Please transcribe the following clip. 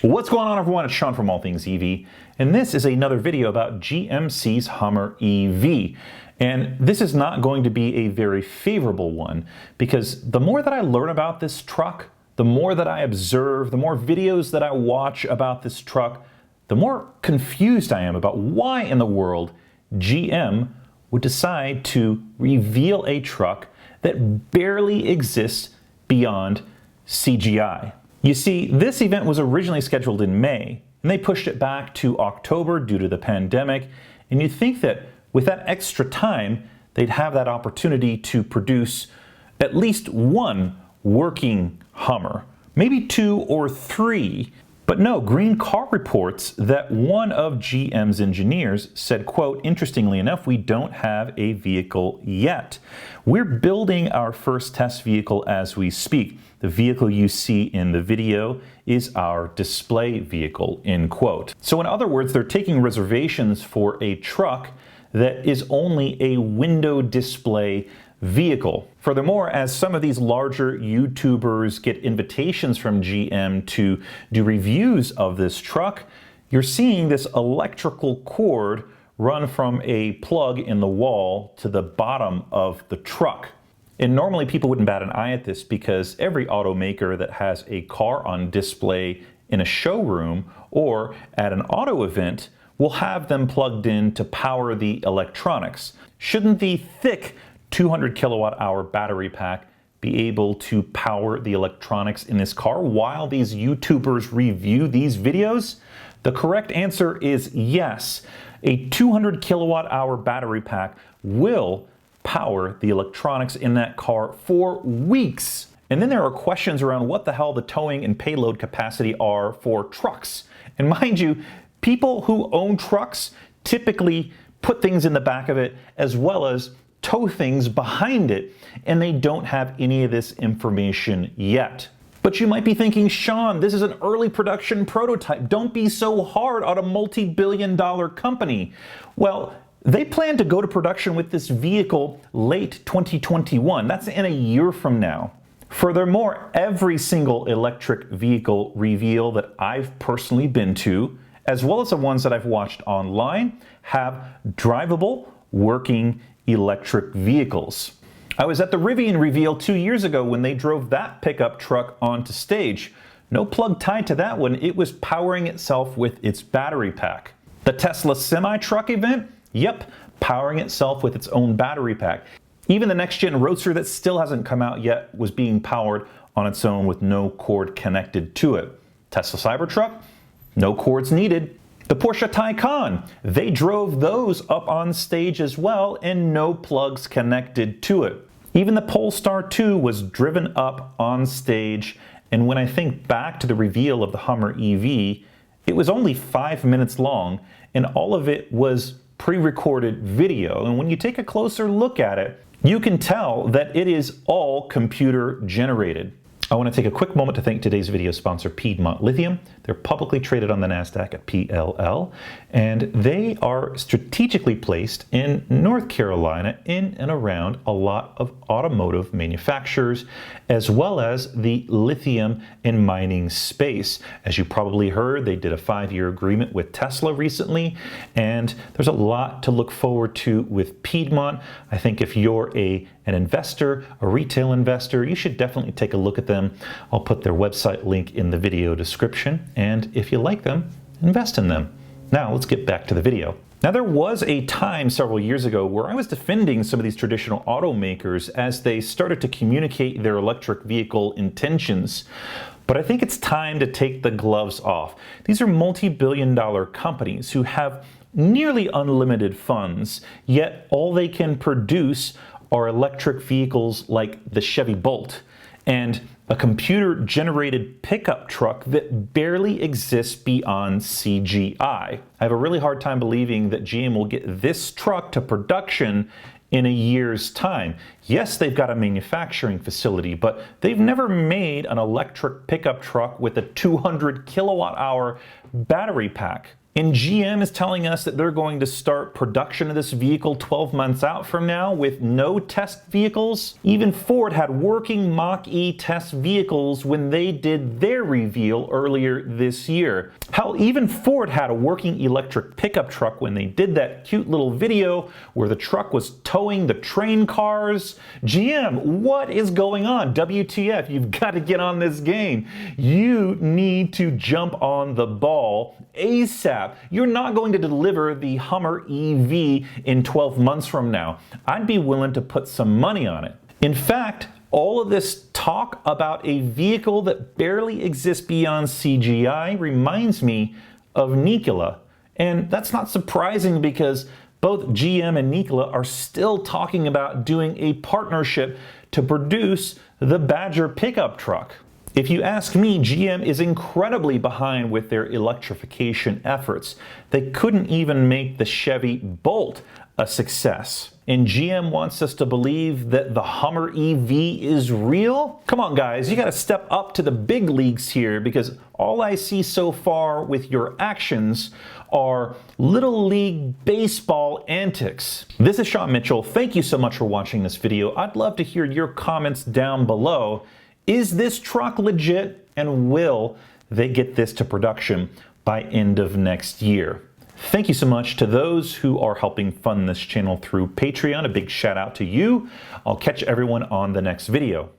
What's going on, everyone? It's Sean from All Things EV, and this is another video about GMC's Hummer EV. And this is not going to be a very favorable one, because the more that I learn about this truck, the more that I observe, the more videos that I watch about this truck, the more confused I am about why in the world GM would decide to reveal a truck that barely exists beyond CGI. You see, this event was originally scheduled in May, and they pushed it back to October due to the pandemic, and you'd think that with that extra time, they'd have that opportunity to produce at least one working Hummer, maybe two or three. But no, Green Car reports that one of GM's engineers said, quote, "Interestingly enough, we don't have a vehicle yet. We're building our first test vehicle as we speak. The vehicle you see in the video is our display vehicle," end quote. So in other words, they're taking reservations for a truck that is only a window display vehicle. Furthermore, as some of these larger YouTubers get invitations from GM to do reviews of this truck, you're seeing this electrical cord run from a plug in the wall to the bottom of the truck. And normally people wouldn't bat an eye at this, because every automaker that has a car on display in a showroom or at an auto event will have them plugged in to power the electronics. Shouldn't the thick 200 kilowatt hour battery pack be able to power the electronics in this car while these YouTubers review these videos? The correct answer is yes. A 200 kilowatt hour battery pack will power the electronics in that car for weeks. And then there are questions around what the hell the towing and payload capacity are for trucks. And mind you, people who own trucks typically put things in the back of it as well as tow things behind it, and they don't have any of this information yet. But you might be thinking, Sean, this is an early production prototype. Don't be so hard on a multi-billion-dollar company. Well, they plan to go to production with this vehicle late 2021. That's in a year from now. Furthermore, every single electric vehicle reveal that I've personally been to, as well as the ones that I've watched online, have drivable, working electric vehicles. I was at the Rivian reveal 2 years ago when they drove that pickup truck onto stage. No plug tied to that one. It was powering itself with its battery pack. The Tesla semi-truck event? Yep, powering itself with its own battery pack. Even the next-gen Roadster that still hasn't come out yet was being powered on its own with no cord connected to it. Tesla Cybertruck? No cords needed. The Porsche Taycan, they drove those up on stage as well, and no plugs connected to it. Even the Polestar 2 was driven up on stage, and when I think back to the reveal of the Hummer EV, it was only 5 minutes long, and all of it was pre-recorded video. And when you take a closer look at it, you can tell that it is all computer generated. I want to take a quick moment to thank today's video sponsor, Piedmont Lithium. They're publicly traded on the NASDAQ at PLL, and they are strategically placed in North Carolina, in and around a lot of automotive manufacturers, as well as the lithium and mining space. As you probably heard, they did a 5-year agreement with Tesla recently, and there's a lot to look forward to with Piedmont. I think if you're an investor, a retail investor, you should definitely take a look at them. I'll put their website link in the video description, and if you like them, invest in them. Now let's get back to the video. Now, there was a time several years ago where I was defending some of these traditional automakers as they started to communicate their electric vehicle intentions. But I think it's time to take the gloves off. These are multi-billion-dollar companies who have nearly unlimited funds, yet all they can produce are electric vehicles like the Chevy Bolt and a computer-generated pickup truck that barely exists beyond CGI. I have a really hard time believing that GM will get this truck to production in a year's time. Yes, they've got a manufacturing facility, but they've never made an electric pickup truck with a 200 kilowatt hour battery pack. And GM is telling us that they're going to start production of this vehicle 12 months out from now with no test vehicles. Even Ford had working Mach-E test vehicles when they did their reveal earlier this year. Hell, even Ford had a working electric pickup truck when they did that cute little video where the truck was towing the train cars. GM, what is going on? WTF, you've got to get on this game. You need to jump on the ball ASAP. You're not going to deliver the Hummer EV in 12 months from now. I'd be willing to put some money on it. In fact, all of this talk about a vehicle that barely exists beyond CGI reminds me of Nikola. And that's not surprising because both GM and Nikola are still talking about doing a partnership to produce the Badger pickup truck. If you ask me, GM is incredibly behind with their electrification efforts. They couldn't even make the Chevy Bolt a success. And GM wants us to believe that the Hummer EV is real? Come on guys, you gotta step up to the big leagues here, because all I see so far with your actions are Little League Baseball antics. This is Sean Mitchell. Thank you so much for watching this video. I'd love to hear your comments down below. Is this truck legit, and will they get this to production by end of next year? Thank you so much to those who are helping fund this channel through Patreon. A big shout out to you. I'll catch everyone on the next video.